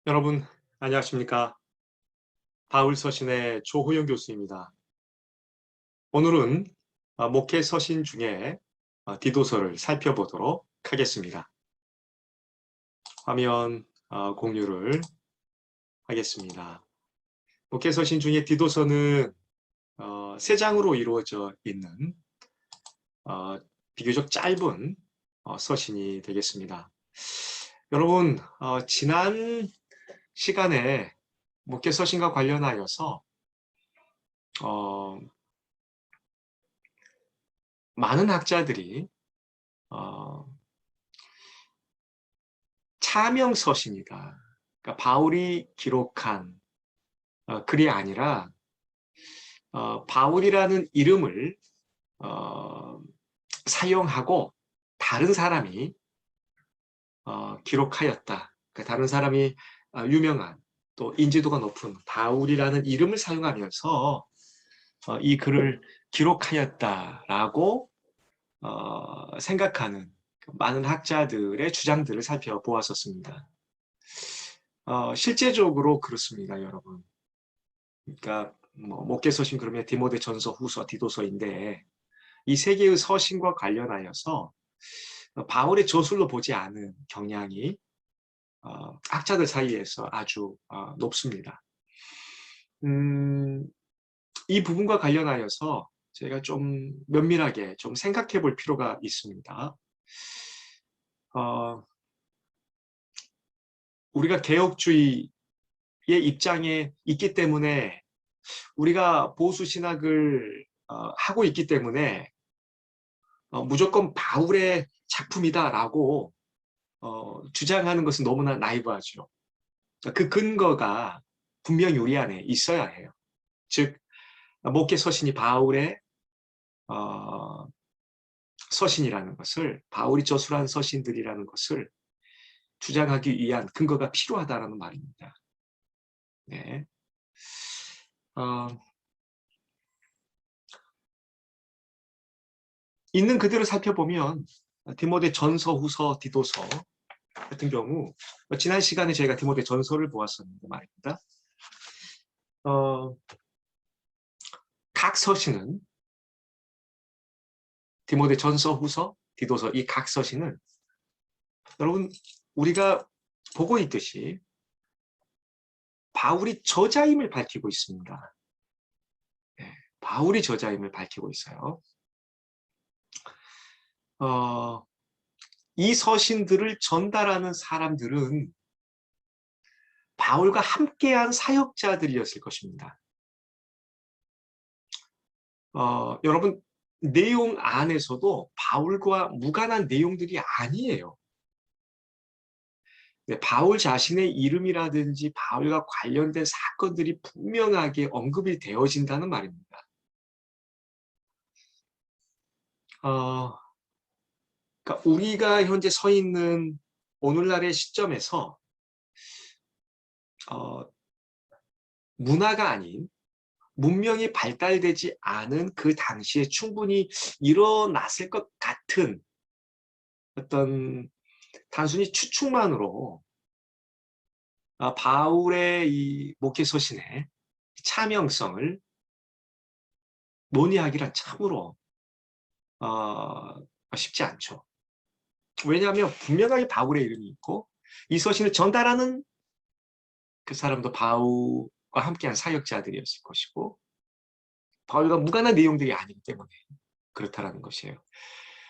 여러분, 안녕하십니까? 바울서신의 조호영 교수입니다. 오늘은 목회 서신 중에 디도서를 살펴보도록 하겠습니다. 화면 공유를 하겠습니다. 목회 서신 중에 디도서는 세 장으로 이루어져 있는 비교적 짧은 서신이 되겠습니다. 여러분, 지난 시간에 목회 서신과 관련하여서 어, 많은 학자들이 어, 차명서신이다. 그러니까 바울이 기록한 글이 아니라 바울이라는 이름을 어, 사용하고 다른 사람이 기록하였다. 그러니까 다른 사람이 유명한 또 인지도가 높은 바울이라는 이름을 사용하면서 이 글을 기록하였다라고 생각하는 많은 학자들의 주장들을 살펴보았었습니다. 실제적으로 그렇습니다, 여러분. 그러니까 목계서신 그러면 디모데 전서, 후서, 디도서인데 이 세 개의 서신과 관련하여서 바울의 저술로 보지 않은 경향이 학자들 사이에서 아주 높습니다. 이 부분과 관련하여서 제가 좀 면밀하게 좀 생각해 볼 필요가 있습니다. 우리가 개혁주의의 입장에 있기 때문에 우리가 보수 신학을 하고 있기 때문에 무조건 바울의 작품이다라고 주장하는 것은 너무나 나이브하죠. 그 근거가 분명히 우리 안에 있어야 해요. 즉 목회 서신이 바울의 서신이라는 것을, 바울이 저술한 서신들이라는 것을 주장하기 위한 근거가 필요하다는 말입니다. 네. 있는 그대로 살펴보면 디모데 전서, 후서, 디도서 같은 경우 지난 시간에 저희가 디모데 전서를 보았었는데 말입니다. 각 서신은 디모데 전서, 후서, 디도서 이 각 서신은 여러분 우리가 보고 있듯이 바울이 저자임을 밝히고 있습니다. 네, 바울이 저자임을 밝히고 있어요. 이 서신들을 전달하는 사람들은 바울과 함께한 사역자들이었을 것입니다. 여러분 내용 안에서도 바울과 무관한 내용들이 아니에요. 네, 바울 자신의 이름이라든지 바울과 관련된 사건들이 분명하게 언급이 되어진다는 말입니다. 그러니까 우리가 현재 서 있는 오늘날의 시점에서 문화가 아닌 문명이 발달되지 않은 그 당시에 충분히 일어났을 것 같은 어떤 단순히 추측만으로 바울의 이 목회 서신의 차명성을 논의하기란 참으로 쉽지 않죠. 왜냐하면 분명하게 바울의 이름이 있고 이 서신을 전달하는 그 사람도 바울과 함께한 사역자들이었을 것이고 바울과 무관한 내용들이 아니기 때문에 그렇다라는 것이에요.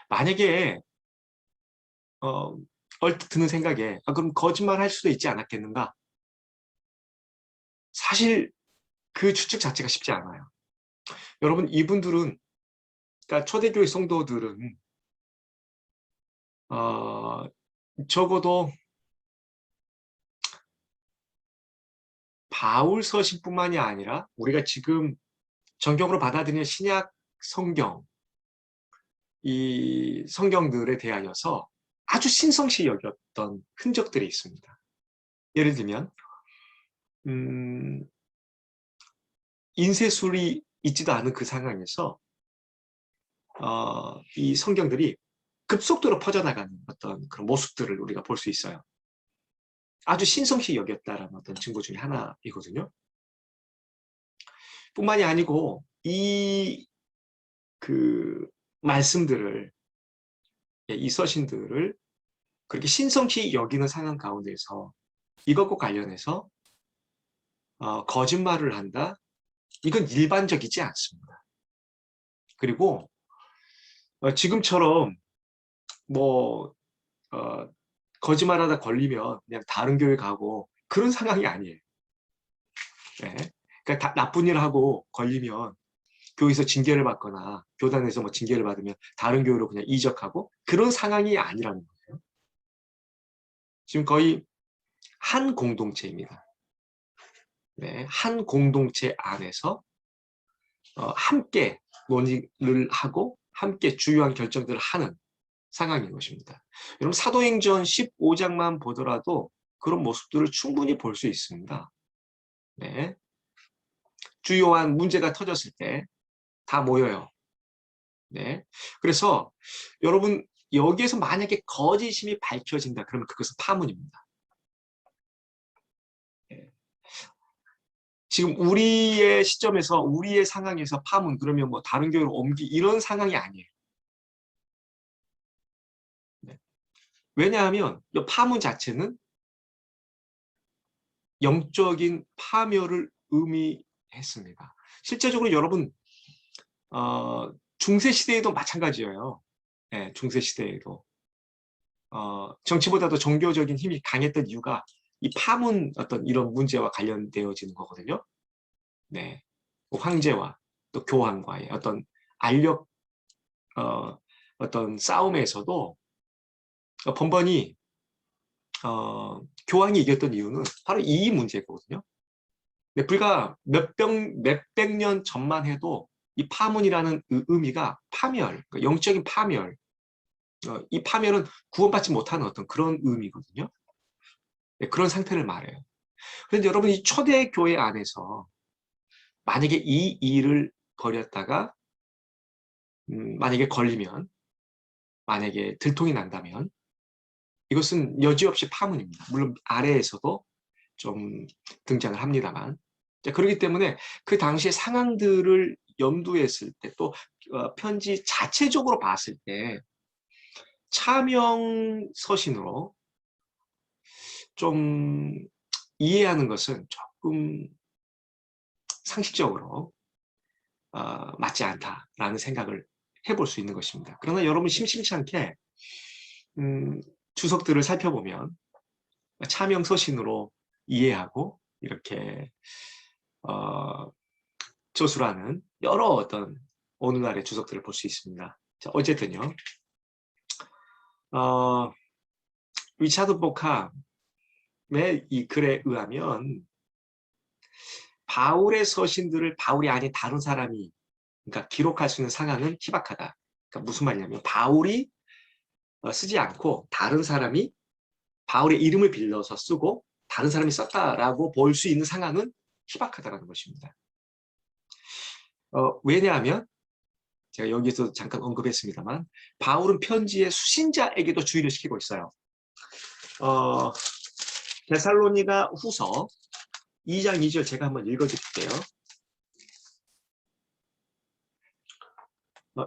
만약에 얼핏 드는 생각에 그럼 거짓말 할 수도 있지 않았겠는가? 사실 그 추측 자체가 쉽지 않아요. 여러분 이분들은 그러니까 초대교회 성도들은 적어도 바울 서신뿐만이 아니라 우리가 지금 정경으로 받아들이는 신약 성경 이 성경들에 대하여서 아주 신성시 여겼던 흔적들이 있습니다. 예를 들면 인쇄술이 있지도 않은 그 상황에서 이 성경들이 급속도로 퍼져나가는 어떤 그런 모습들을 우리가 볼 수 있어요. 아주 신성시 여겼다라는 어떤 증거 중에 하나이거든요. 뿐만이 아니고 그 말씀들을, 이 서신들을 그렇게 신성시 여기는 상황 가운데서 이것과 관련해서 거짓말을 한다? 이건 일반적이지 않습니다. 그리고 지금처럼 뭐 거짓말하다 걸리면 그냥 다른 교회 가고 그런 상황이 아니에요. 네. 그러니까 나쁜 일 하고 걸리면 교회에서 징계를 받거나 교단에서 뭐 징계를 받으면 다른 교회로 그냥 이적하고 그런 상황이 아니라는 거예요. 지금 거의 한 공동체입니다. 네, 한 공동체 안에서 함께 논의를 하고 함께 주요한 결정들을 하는 상황인 것입니다. 여러분 사도행전 15장만 보더라도 그런 모습들을 충분히 볼 수 있습니다. 네. 주요한 문제가 터졌을 때 다 모여요. 네. 그래서 여러분 여기에서 만약에 거짓임이 밝혀진다 그러면 그것은 파문입니다. 네. 지금 우리의 시점에서 우리의 상황에서 파문 그러면 뭐 다른 교회로 옮기 이런 상황이 아니에요. 네. 왜냐하면 이 파문 자체는 영적인 파멸을 의미했습니다. 실제적으로 여러분 중세 시대에도 마찬가지예요. 네, 중세 시대에도 정치보다도 종교적인 힘이 강했던 이유가 이 파문 어떤 이런 문제와 관련되어지는 거거든요. 네, 황제와 또 교황과의 어떤 알력 어떤 싸움에서도 번번이 교황이 이겼던 이유는 바로 이 문제거든요. 근데 불과 몇백 년 전만 해도 이 파문이라는 의미가 파멸, 그러니까 영적인 파멸, 이 파멸은 구원받지 못하는 어떤 그런 의미거든요. 네, 그런 상태를 말해요. 그런데 여러분 이 초대 교회 안에서 만약에 이 일을 벌였다가 만약에 걸리면, 만약에 들통이 난다면 이것은 여지없이 파문입니다. 물론 아래에서도 좀 등장을 합니다만. 그렇기 때문에 그 당시의 상황들을 염두에 했을 때 또 편지 자체적으로 봤을 때 차명 서신으로 좀 이해하는 것은 조금 상식적으로 맞지 않다라는 생각을 해볼 수 있는 것입니다. 그러나 여러분 심심치 않게 주석들을 살펴보면 차명 서신으로 이해하고 이렇게 저술하는 여러 어떤 오늘날의 주석들을 볼 수 있습니다. 자, 어쨌든요. 리차드 보캄의 이 글에 의하면 바울의 서신들을 바울이 아닌 다른 사람이 그러니까 기록할 수 있는 상황은 희박하다. 그러니까 무슨 말이냐면 바울이 쓰지 않고 다른 사람이 바울의 이름을 빌려서 쓰고 다른 사람이 썼다라고 볼 수 있는 상황은 희박하다는 것입니다. 왜냐하면 제가 여기서 잠깐 언급했습니다만 바울은 편지의 수신자에게도 주의를 시키고 있어요. 데살로니가 후서 2장 2절 제가 한번 읽어드릴게요.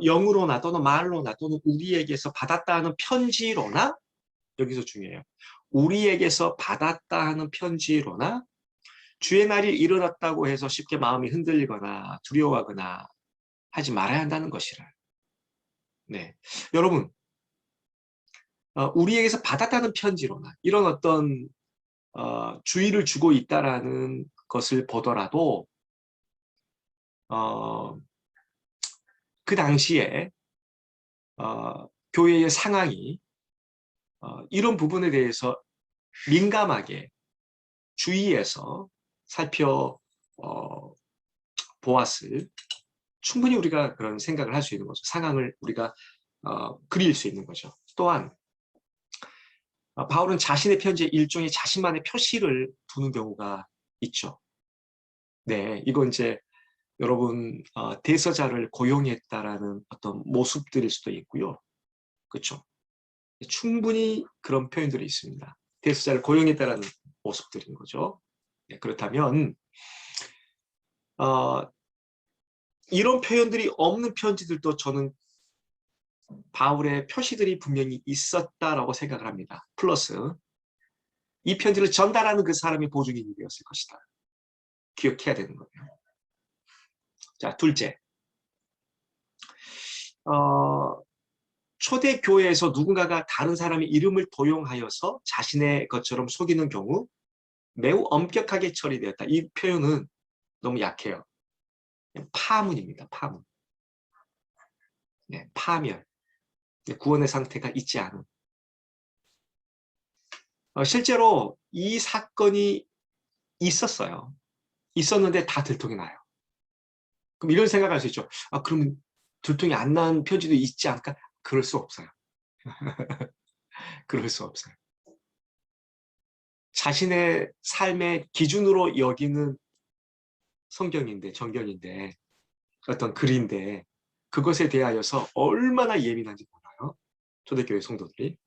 영으로나 또는 말로나 또는 우리에게서 받았다 하는 편지로나 여기서 중요해요. 우리에게서 받았다 하는 편지로나 주의 날이 일어났다고 해서 쉽게 마음이 흔들리거나 두려워하거나 하지 말아야 한다는 것이라. 네, 여러분 우리에게서 받았다는 편지로나 이런 어떤 주의를 주고 있다라는 것을 보더라도 그 당시에 교회의 상황이 이런 부분에 대해서 민감하게 주의해서 살펴 보았을 충분히 우리가 그런 생각을 할 수 있는 거죠. 상황을 우리가 그릴 수 있는 거죠. 또한 바울은 자신의 편지에 일종의 자신만의 표시를 두는 경우가 있죠. 네, 이건 이제 여러분 대서자를 고용했다라는 어떤 모습들일 수도 있고요. 그렇죠. 충분히 그런 표현들이 있습니다. 대서자를 고용했다라는 모습들인 거죠. 네, 그렇다면 이런 표현들이 없는 편지들도 저는 바울의 표시들이 분명히 있었다라고 생각을 합니다. 플러스 이 편지를 전달하는 그 사람이 보증인이었을 것이다. 기억해야 되는 거예요. 자, 둘째. 초대교회에서 누군가가 다른 사람의 이름을 도용하여서 자신의 것처럼 속이는 경우 매우 엄격하게 처리되었다. 이 표현은 너무 약해요. 파문입니다. 파문. 네, 파멸. 구원의 상태가 있지 않은. 실제로 이 사건이 있었어요. 있었는데 다 들통이 나요. 그럼 이런 생각할 수 있죠. 그러면 들통이 안 난 편지도 있지 않을까? 그럴 수 없어요. 그럴 수 없어요. 자신의 삶의 기준으로 여기는 성경인데, 정경인데, 어떤 글인데, 그것에 대하여서 얼마나 예민한지 몰라요. 초대교회 성도들이.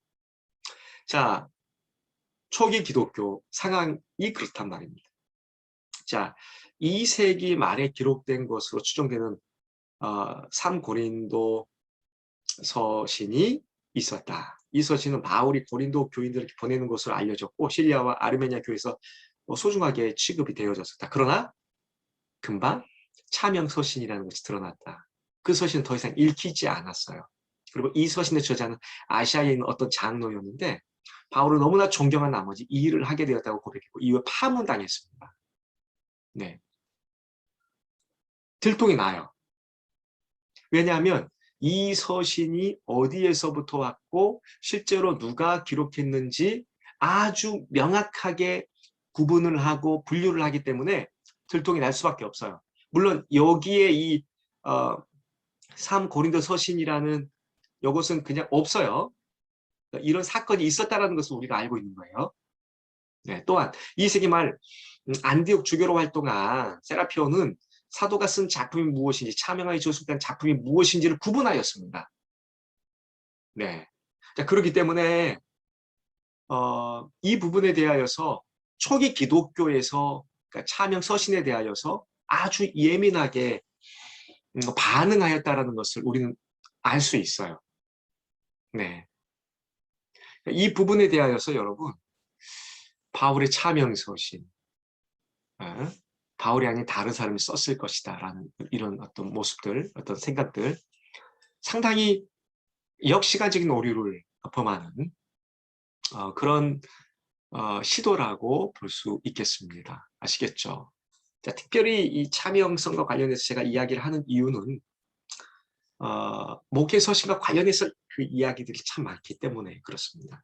자, 초기 기독교 상황이 그렇단 말입니다. 자, 2세기 말에 기록된 것으로 추정되는 3고린도 서신이 있었다. 이 서신은 바울이 고린도 교인들에게 보내는 것으로 알려졌고 실리아와 아르메니아 교회에서 소중하게 취급이 되어졌었다. 그러나 금방 차명 서신이라는 것이 드러났다. 그 서신은 더 이상 읽히지 않았어요. 그리고 이 서신의 저자는 아시아에 있는 어떤 장로였는데 바울을 너무나 존경한 나머지 이 일을 하게 되었다고 고백했고 이후에 파문당했습니다. 네, 들통이 나요. 왜냐하면 이 서신이 어디에서부터 왔고 실제로 누가 기록했는지 아주 명확하게 구분을 하고 분류를 하기 때문에 들통이 날 수밖에 없어요. 물론 여기에 이 3고린도 서신이라는 이것은 그냥 없어요. 이런 사건이 있었다는 것을 우리가 알고 있는 거예요. 네, 또한 2세기 말 안디옥 주교로 활동한 세라피온은 사도가 쓴 작품이 무엇인지 차명하여 저술된 작품이 무엇인지를 구분하였습니다. 네. 자, 그렇기 때문에 이 부분에 대하여서 초기 기독교에서 그러니까 차명 서신에 대하여서 아주 예민하게 반응하였다라는 것을 우리는 알 수 있어요. 네. 이 부분에 대하여서 여러분 바울의 차명 서신, 바울이 아닌 다른 사람이 썼을 것이다라는 이런 어떤 모습들, 어떤 생각들 상당히 역시간적인 오류를 범하는 그런 시도라고 볼 수 있겠습니다. 아시겠죠? 자, 특별히 이 차명성과 관련해서 제가 이야기를 하는 이유는 목회 서신과 관련해서 그 이야기들이 참 많기 때문에 그렇습니다.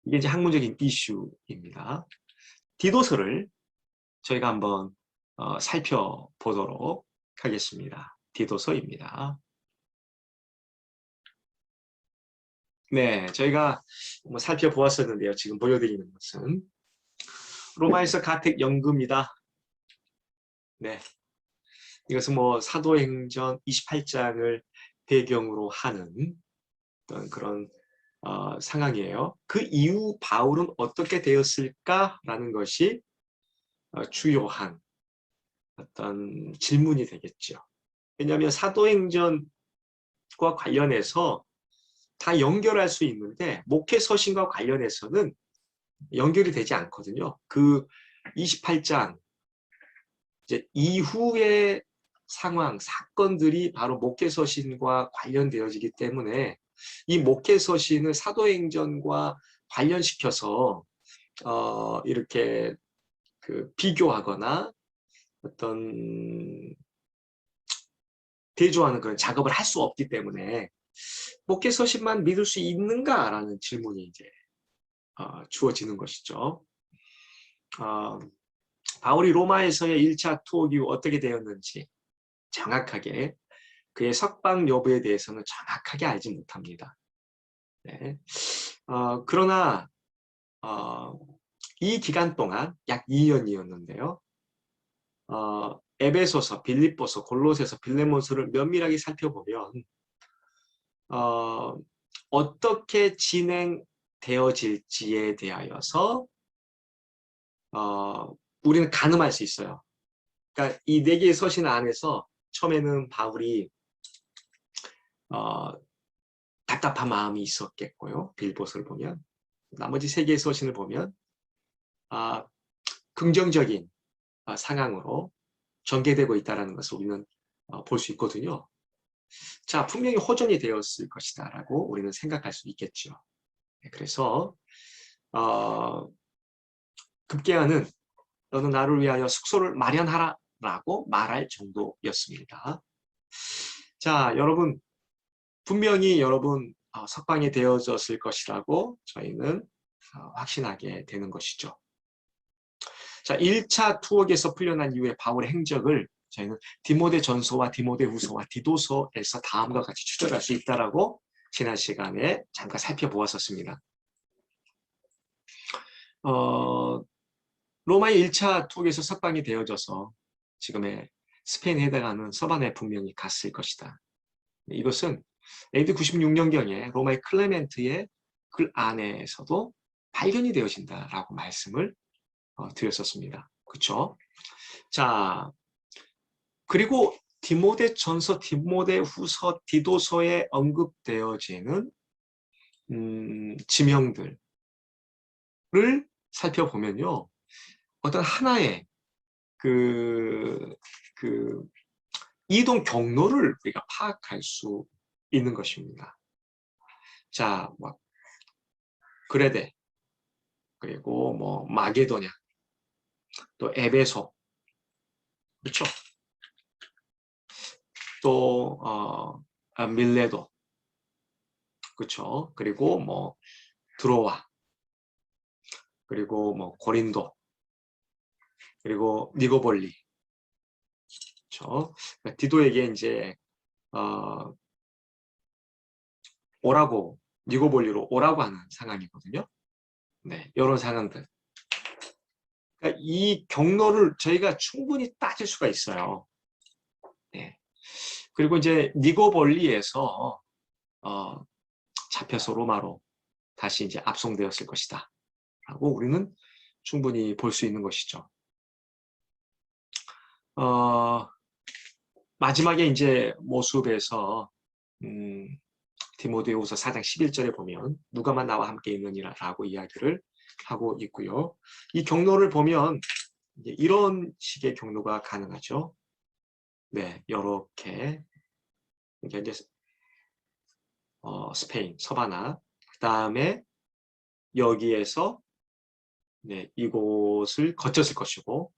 이게 이제 학문적인 이슈입니다. 디도서를 저희가 한번 살펴보도록 하겠습니다. 디도서입니다. 네, 저희가 뭐 살펴보았었는데요. 지금 보여드리는 것은 로마에서 가택 연금이다. 네, 이것은 뭐 사도행전 28장을 배경으로 하는 어떤 그런 상황이에요. 그 이후 바울은 어떻게 되었을까라는 것이 주요한 어떤 질문이 되겠죠. 왜냐하면 사도행전과 관련해서 다 연결할 수 있는데 목회 서신과 관련해서는 연결이 되지 않거든요. 그 28장 이제 이후의 상황, 사건들이 바로 목회 서신과 관련되어지기 때문에 이 목회 서신을 사도행전과 관련시켜서 이렇게 그 비교하거나 어떤 대조하는 그런 작업을 할 수 없기 때문에 목회 서신만 믿을 수 있는가라는 질문이 이제 주어지는 것이죠. 바울이 로마에서의 1차 투옥 이후 어떻게 되었는지 정확하게 그의 석방 여부에 대해서는 정확하게 알지 못합니다. 네. 그러나 이 기간 동안 약 2년이었는데요. 에베소서, 빌립보서, 골로새서, 빌레몬서를 면밀하게 살펴보면 어떻게 진행되었는지 되어질지에 대하여서 우리는 가늠할 수 있어요. 그러니까 이 네 개의 서신 안에서 처음에는 바울이 답답한 마음이 있었겠고요. 빌보서를 보면 나머지 세 개의 서신을 보면 긍정적인 상황으로 전개되고 있다는 것을 우리는 볼 수 있거든요. 자, 분명히 호전이 되었을 것이다 라고 우리는 생각할 수 있겠죠. 그래서 급기야는 너는 나를 위하여 숙소를 마련하라 라고 말할 정도였습니다. 자, 여러분 분명히 여러분 석방이 되어졌을 것이라고 저희는 확신하게 되는 것이죠. 자, 1차 투옥에서 풀려난 이후에 바울의 행적을 저희는 디모데 전서와 디모데 후서와 디도서에서 다음과 같이 추적할 수 있다라고 지난 시간에 잠깐 살펴보았었습니다. 로마의 1차 투옥에서 석방이 되어져서 지금의 스페인에 해당하는 서반에 분명히 갔을 것이다. 이것은 AD 96년경에 로마의 클레멘트의 글 안에서도 발견이 되어진다라고 말씀을 드렸었습니다. 그렇죠? 자, 그리고 디모데 전서, 디모데 후서, 디도서에 언급되어지는 지명들을 살펴보면요, 어떤 하나의 그 이동 경로를 우리가 파악할 수 있는 것입니다. 자, 뭐 그레데, 그리고 뭐 마게도냐, 또 에베소, 그렇죠? 또 밀레도, 그렇죠? 그리고 뭐 드로아, 그리고 뭐 고린도, 그리고 니고볼리, 그렇죠? 디도에게 이제 오라고, 니고볼리로 오라고 하는 상황이거든요. 네, 이런 상황들. 그러니까 이 경로를 저희가 충분히 따질 수가 있어요. 네. 그리고 이제 니고볼리에서 잡혀서 로마로 다시 이제 압송되었을 것이다. 라고 우리는 충분히 볼 수 있는 것이죠. 마지막에 이제 모습에서 디모데후서 4장 11절에 보면 누가만 나와 함께 있느니라라고 이야기를 하고 있고요. 이 경로를 보면 이제 이런 식의 경로가 가능하죠. 네, 이렇게 이제 스페인 서바나, 그 다음에 여기에서 네, 이곳을 거쳤을 것이고,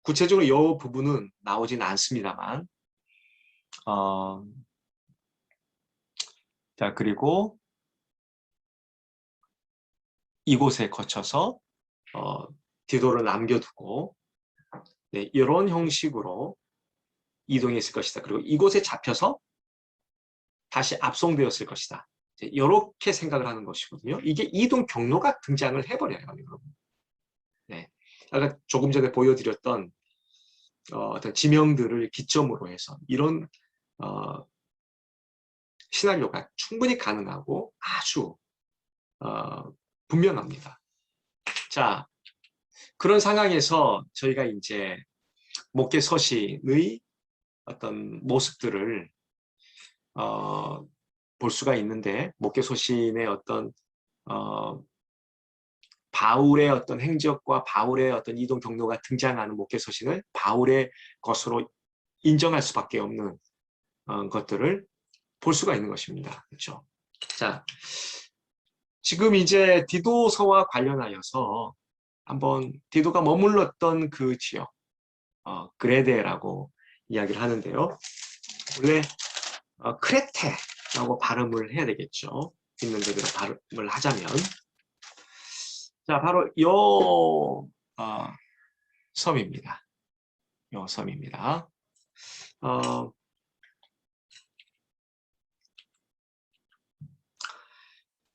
구체적으로 이 부분은 나오진 않습니다만, 자, 그리고 이곳에 거쳐서 디도를 남겨두고, 네, 이런 형식으로 이동했을 것이다. 그리고 이곳에 잡혀서 다시 압송되었을 것이다. 이렇게 생각을 하는 것이거든요. 이게 이동 경로가 등장을 해버려요, 여러분. 네. 아까 조금 전에 보여드렸던 어떤 지명들을 기점으로 해서 이런 시나리오가 충분히 가능하고 아주 분명합니다. 자, 그런 상황에서 저희가 이제 목회 서신의 어떤 모습들을 볼 수가 있는데, 목회 서신의 어떤 바울의 어떤 행적과 바울의 어떤 이동 경로가 등장하는 목회 서신을 바울의 것으로 인정할 수밖에 없는 것들을 볼 수가 있는 것입니다. 그렇죠? 자, 지금 이제 디도서와 관련하여서 한번 디도가 머물렀던 그 지역, 그레데라고 이야기를 하는데요. 원래 크레테라고 발음을 해야 되겠죠. 있는 그대로 발음을 하자면, 자, 바로 요 섬입니다. 요 섬입니다.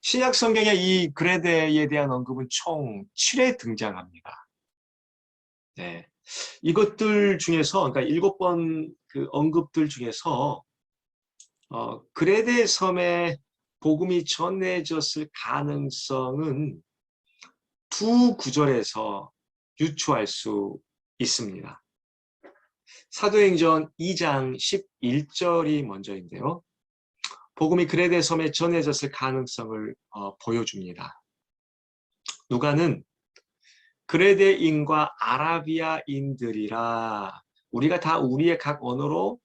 신약 성경에 이 그레데에 대한 언급은 총 7회 등장합니다. 네. 이것들 중에서, 그러니까 7번 그 언급들 중에서 그레데 섬에 복음이 전해졌을 가능성은 두 구절에서 유추할 수 있습니다. 사도행전 2장 11절이 먼저인데요. 복음이 그레데 섬에 전해졌을 가능성을 보여줍니다. 누가는 그레데인과 아라비아인들이라 우리가 다 우리의 각 언어로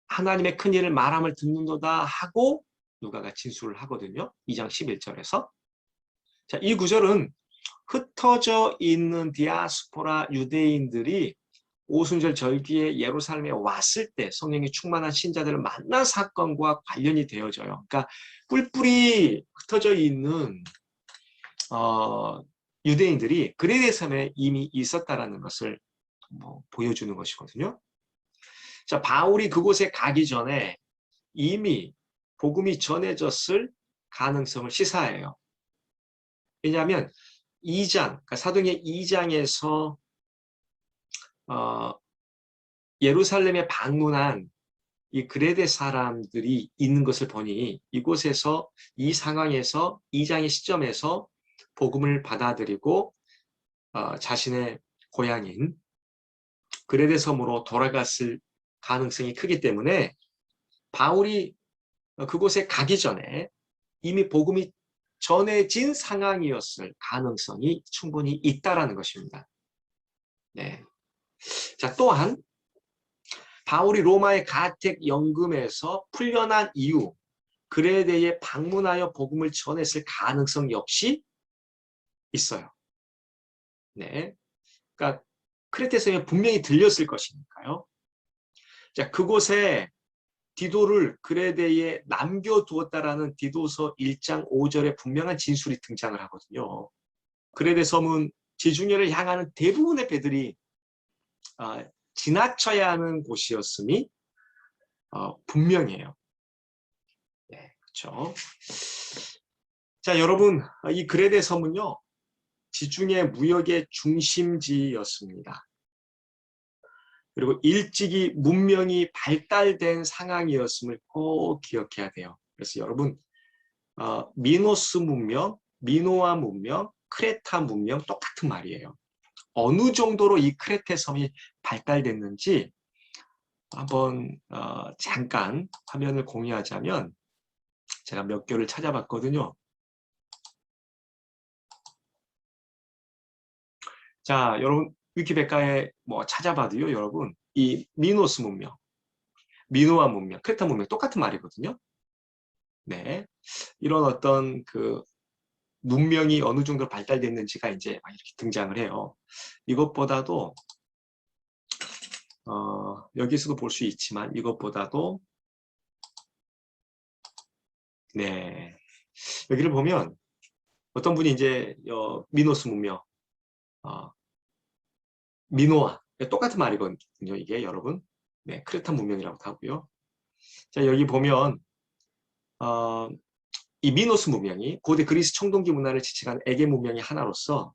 하나님의 큰 일을 말함을 듣는도다 하고 누가가 진술을 하거든요. 2장 11절에서. 자, 이 구절은 흩어져 있는 디아스포라 유대인들이 오순절 절기에 예루살렘에 왔을 때 성령이 충만한 신자들을 만난 사건과 관련이 되어져요. 그러니까 뿔뿔이 흩어져 있는 유대인들이 그레데 섬에 이미 있었다라는 것을 보여주는 것이거든요. 자, 바울이 그곳에 가기 전에 이미 복음이 전해졌을 가능성을 시사해요. 왜냐하면 2장, 그러니까 사도행전 2장에서 예루살렘에 방문한 이 그레데 사람들이 있는 것을 보니 이곳에서 이 상황에서 2장의 시점에서 복음을 받아들이고 자신의 고향인 그레데 섬으로 돌아갔을 가능성이 크기 때문에 바울이 그곳에 가기 전에 이미 복음이 전해진 상황이었을 가능성이 충분히 있다라는 것입니다. 네. 자, 또한 바울이 로마의 가택 연금에서 풀려난 이후 그레데에 방문하여 복음을 전했을 가능성 역시 있어요. 네. 그러니까 크레테 섬에 분명히 들렸을 것이니까요. 자, 그곳에 디도를 그레데에 남겨두었다라는 디도서 1장 5절에 분명한 진술이 등장을 하거든요. 그레데 섬은 지중해를 향하는 대부분의 배들이 지나쳐야 하는 곳이었음이 분명해요. 네, 그렇죠. 자, 여러분, 이 그레데 섬은요, 지중해 무역의 중심지였습니다. 그리고 일찍이 문명이 발달된 상황이었음을 꼭 기억해야 돼요. 그래서 여러분, 미노스 문명, 미노아 문명, 크레타 문명 똑같은 말이에요. 어느 정도로 이 크레테 섬이 발달됐는지 한번 잠깐 화면을 공유하자면 제가 몇 개를 찾아봤거든요. 자, 여러분 위키백과에 찾아봐도요, 여러분 이 미노스 문명, 미노아 문명, 크레타 문명 똑같은 말이거든요. 네, 이런 어떤 그 문명이 어느 정도 발달됐는지가 이제 이렇게 등장을 해요. 이것보다도 여기서도 볼 수 있지만 이것보다도 네, 여기를 보면 어떤 분이 이제 미노스 문명, 미노아 똑같은 말이거든요. 이게 여러분, 네, 크레타 문명이라고 하고요. 자, 여기 보면 이 미노스 문명이 고대 그리스 청동기 문화를 지칭한 에게 문명의 하나로서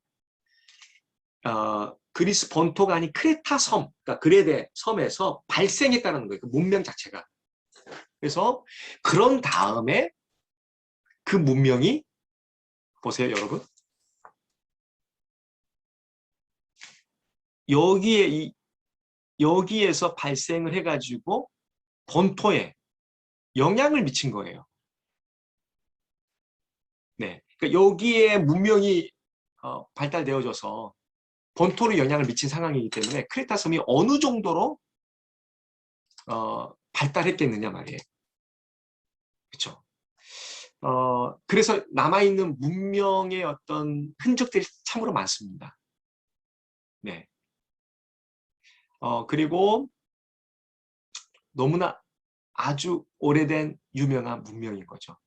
그리스 본토가 아닌 크레타 섬, 그러니까 그레데 섬에서 발생했다는 거예요. 그 문명 자체가. 그래서 그런 다음에 그 문명이 보세요, 여러분. 여기에서 발생을 해가지고 본토에 영향을 미친 거예요. 네, 그러니까 여기에 문명이 발달되어져서 본토로 영향을 미친 상황이기 때문에 크레타 섬이 어느 정도로 발달했겠느냐 말이에요. 그렇죠? 그래서 남아있는 문명의 어떤 흔적들이 참으로 많습니다. 네. 그리고 너무나 아주 오래된 유명한 문명인 거죠.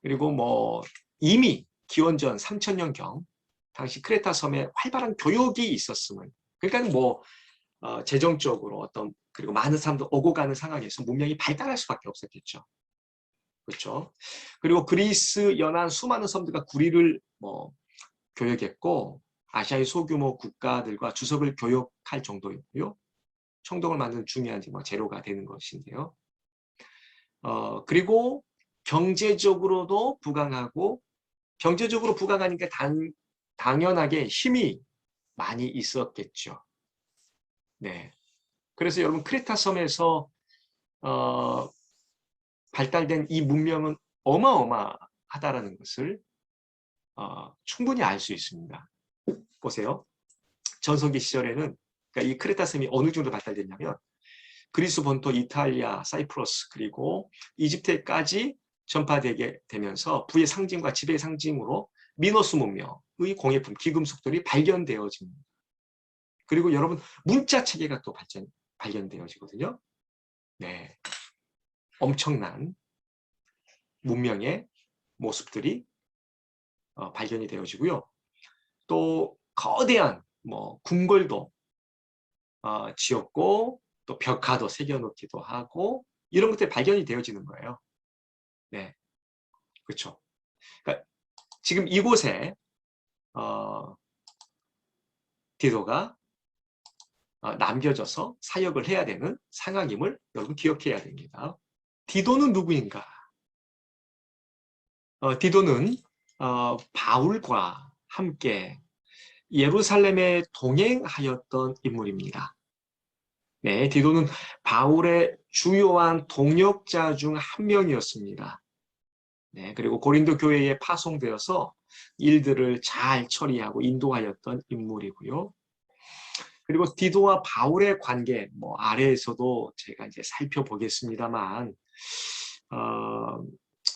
그리고 이미 기원전 3000년경 당시 크레타 섬에 활발한 교역이 있었음을, 그러니까 재정적으로 그리고 많은 사람들 오고 가는 상황에서 문명이 발달할 수밖에 없었겠죠. 그렇죠. 그리고 그리스 연안 수많은 섬들과 구리를 교역했고 아시아의 소규모 국가들과 주석을 교역할 정도였고요. 청동을 만드는 중요한 재료가 되는 것인데요. 그리고 경제적으로도 부강하고 경제적으로 부강하니까 당연하게 힘이 많이 있었겠죠. 네. 그래서 여러분 크레타 섬에서 발달된 이 문명은 어마어마하다라는 것을 충분히 알 수 있습니다. 보세요. 전성기 시절에는 그러니까 이 크레타 섬이 어느 정도 발달됐냐면 그리스 본토, 이탈리아, 사이프러스 그리고 이집트까지 전파되게 되면서 부의 상징과 지배의 상징으로 미노스 문명의 공예품, 귀금속들이 발견되어집니다. 그리고 여러분 문자 체계가 또 발견되어지거든요. 네, 엄청난 문명의 모습들이 발견이 되어지고요. 또 거대한 궁궐도 지었고 또 벽화도 새겨놓기도 하고 이런 것들이 발견이 되어지는 거예요. 네, 그렇죠. 그러니까 지금 이곳에 디도가 남겨져서 사역을 해야 되는 상황임을 여러분 기억해야 됩니다. 디도는 누구인가? 디도는 바울과 함께 예루살렘에 동행하였던 인물입니다. 네, 디도는 바울의 주요한 동역자 중 한 명이었습니다. 네, 그리고 고린도 교회에 파송되어서 일들을 잘 처리하고 인도하였던 인물이고요. 그리고 디도와 바울의 관계, 아래에서도 제가 이제 살펴보겠습니다만,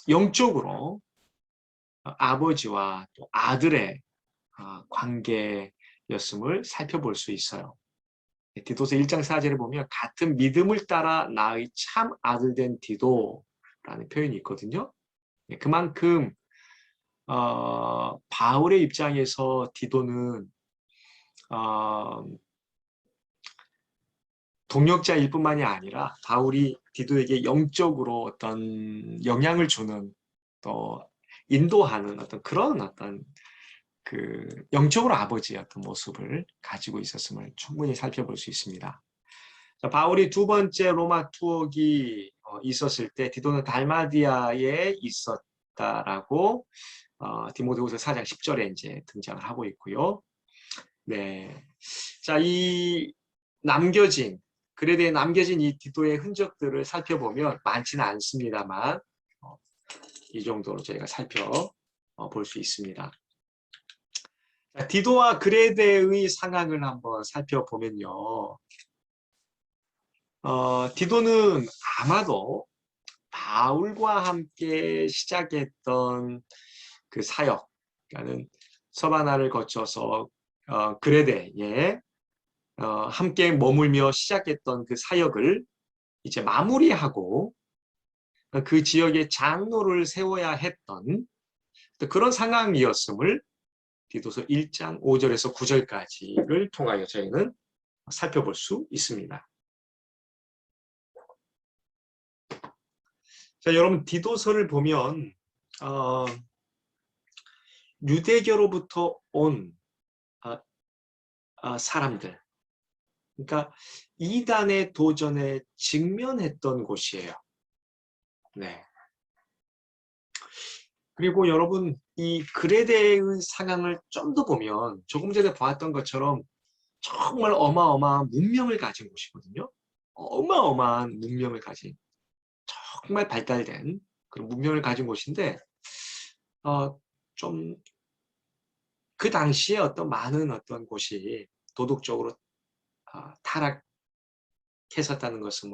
영적으로 아버지와 또 아들의 관계였음을 살펴볼 수 있어요. 디도서 1장 4절에 보면 같은 믿음을 따라 나의 참 아들 된 디도라는 표현이 있거든요. 그만큼 바울의 입장에서 디도는 동역자일 뿐만이 아니라 바울이 디도에게 영적으로 어떤 영향을 주는 또 인도하는 그런 그 영적으로 아버지의 모습을 가지고 있었음을 충분히 살펴볼 수 있습니다. 바울이 두 번째 로마 투옥이 있었을 때 디도는 달마디아에 있었다라고 디모데후서 4장 10절에 이제 등장을 하고 있고요. 네, 자, 이 글에 대해 남겨진 이 디도의 흔적들을 살펴보면 많지는 않습니다만 이 정도로 저희가 살펴볼 수 있습니다. 자, 디도와 글에 대의 상황을 한번 살펴보면요. 디도는 아마도 바울과 함께 시작했던 그 사역, 그러니까 서바나를 거쳐서 그레데에 함께 머물며 시작했던 그 사역을 이제 마무리하고 그 지역에 장로를 세워야 했던 그런 상황이었음을 디도서 1장 5절에서 9절까지를 통하여 저희는 살펴볼 수 있습니다. 자, 여러분 디도서를 보면 유대교로부터 온 사람들, 그러니까 이단의 도전에 직면했던 곳이에요. 네. 그리고 여러분 이 글에 대의 상황을 좀 더 보면 조금 전에 보았던 것처럼 정말 어마어마한 문명을 가진 곳이거든요. 어마어마한 문명을 가진 정말 발달된 그런 문명을 가진 곳인데 좀 그 당시에 많은 곳이 도덕적으로 타락했었다는 것은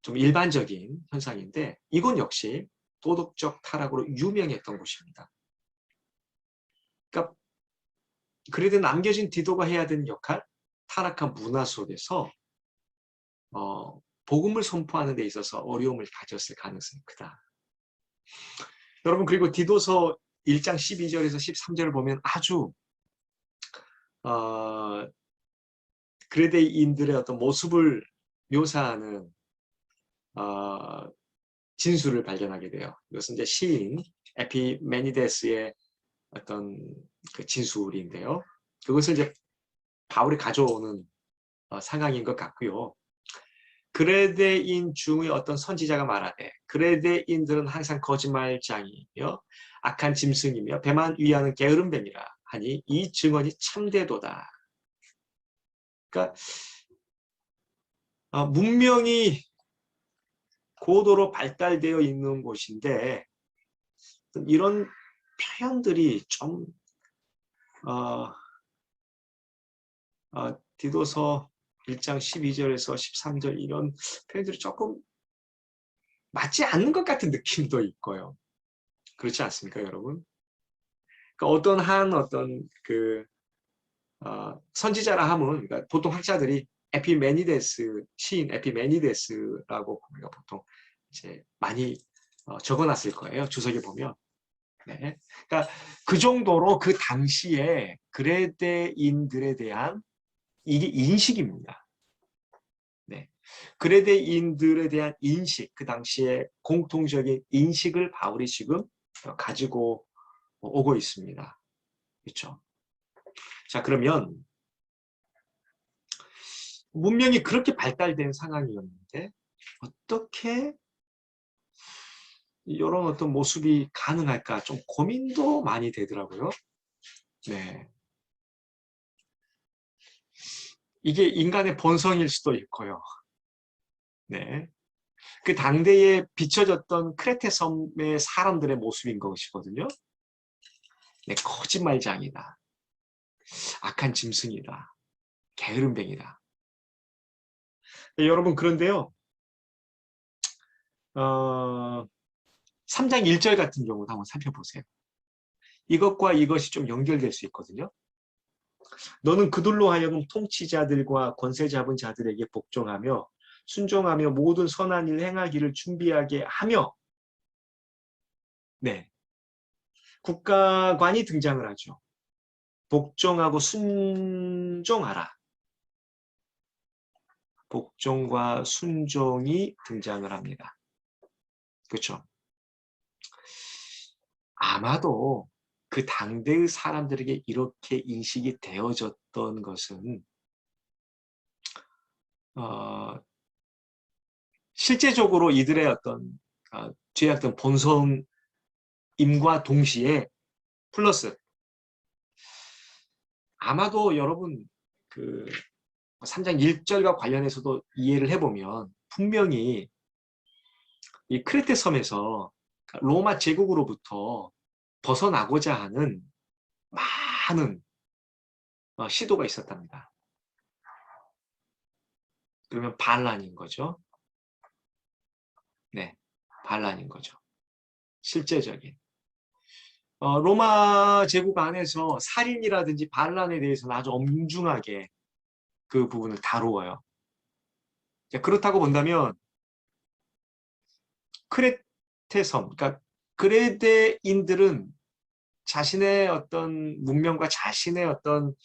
좀 일반적인 현상인데 이건 역시 도덕적 타락으로 유명했던 곳입니다. 그러니까 그래도 남겨진 디도가 해야 되는 역할, 타락한 문화 속에서 복음을 선포하는 데 있어서 어려움을 가졌을 가능성이 크다. 여러분 그리고 디도서 1장 12절에서 13절을 보면 아주 그레데인들의 모습을 묘사하는 진술을 발견하게 돼요. 이것은 이제 시인 에피메니데스의 그 진술인데요. 그것을 이제 바울이 가져오는 상황인 것 같고요. 그레데인 중의 어떤 선지자가 말하되 그레데인들은 항상 거짓말장이며 악한 짐승이며 배만 위하는 게으름뱀이라 하니 이 증언이 참되도다. 그러니까 문명이 고도로 발달되어 있는 곳인데 이런 표현들이 좀 디도서 1장 12절에서 13절 이런 표현들이 조금 맞지 않는 것 같은 느낌도 있고요. 그렇지 않습니까, 여러분? 그러니까 어떤 선지자라 함은 그러니까 보통 학자들이 에피메니데스 시인 에피메니데스라고 우리가 보통 이제 많이 적어놨을 거예요. 주석에 보면. 네. 그러니까 그 정도로 그 당시에 그레데인들에 대한 이게 인식입니다. 네. 그레데인들에 대한 인식, 그 당시에 공통적인 인식을 바울이 지금 가지고 오고 있습니다. 그렇죠? 자, 그러면 문명이 그렇게 발달된 상황이었는데 어떻게 이런 어떤 모습이 가능할까 좀 고민도 많이 되더라고요. 네. 이게 인간의 본성일 수도 있고요. 네. 그 당대에 비춰졌던 크레테 섬의 사람들의 모습인 것이거든요. 네, 거짓말장이다. 악한 짐승이다. 게으름뱅이다. 네, 여러분 그런데요. 3장 1절 같은 경우도 한번 살펴보세요. 이것과 이것이 좀 연결될 수 있거든요. 너는 그들로 하여금 통치자들과 권세 잡은 자들에게 복종하며 순종하며 모든 선한 일 행하기를 준비하게 하며 네. 국가관이 등장을 하죠. 복종하고 순종하라. 복종과 순종이 등장을 합니다. 그렇죠? 아마도 그 당대의 사람들에게 이렇게 인식이 되어졌던 것은 실제적으로 이들의 어떤 죄악된 본성임과 동시에 플러스 아마도 여러분 그 3장 1절과 관련해서도 이해를 해보면 분명히 이 크레테 섬에서 로마 제국으로부터 벗어나고자 하는 많은 시도가 있었답니다. 그러면 반란인 거죠. 네, 반란인 거죠. 실제적인. 로마 제국 안에서 살인이라든지 반란에 대해서는 아주 엄중하게 그 부분을 다루어요. 그렇다고 본다면 크레테 섬, 그러니까 그레데인들은 자신의 어떤 문명과 자신의 어떤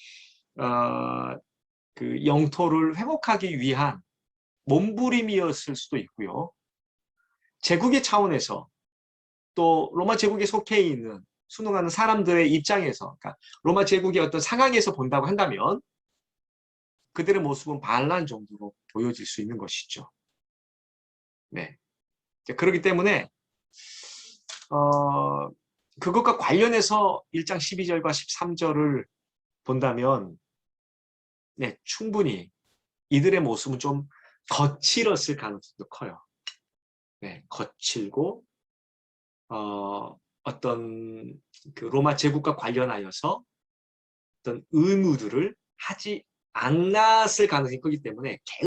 그 영토를 회복하기 위한 몸부림이었을 수도 있고요. 제국의 차원에서 또 로마 제국에 속해 있는 순응하는 사람들의 입장에서 그러니까 로마 제국의 어떤 상황에서 본다고 한다면 그들의 모습은 반란 정도로 보여질 수 있는 것이죠. 네. 그렇기 때문에 그것과 관련해서 1장 12절과 13절을 본다면 네, 충분히 이들의 모습은 좀 거칠었을 가능성도 커요. 네, 거칠고 어떤 그 로마 제국과 관련하여서 어떤 의무들을 하지 않았을 가능성이 크기 때문에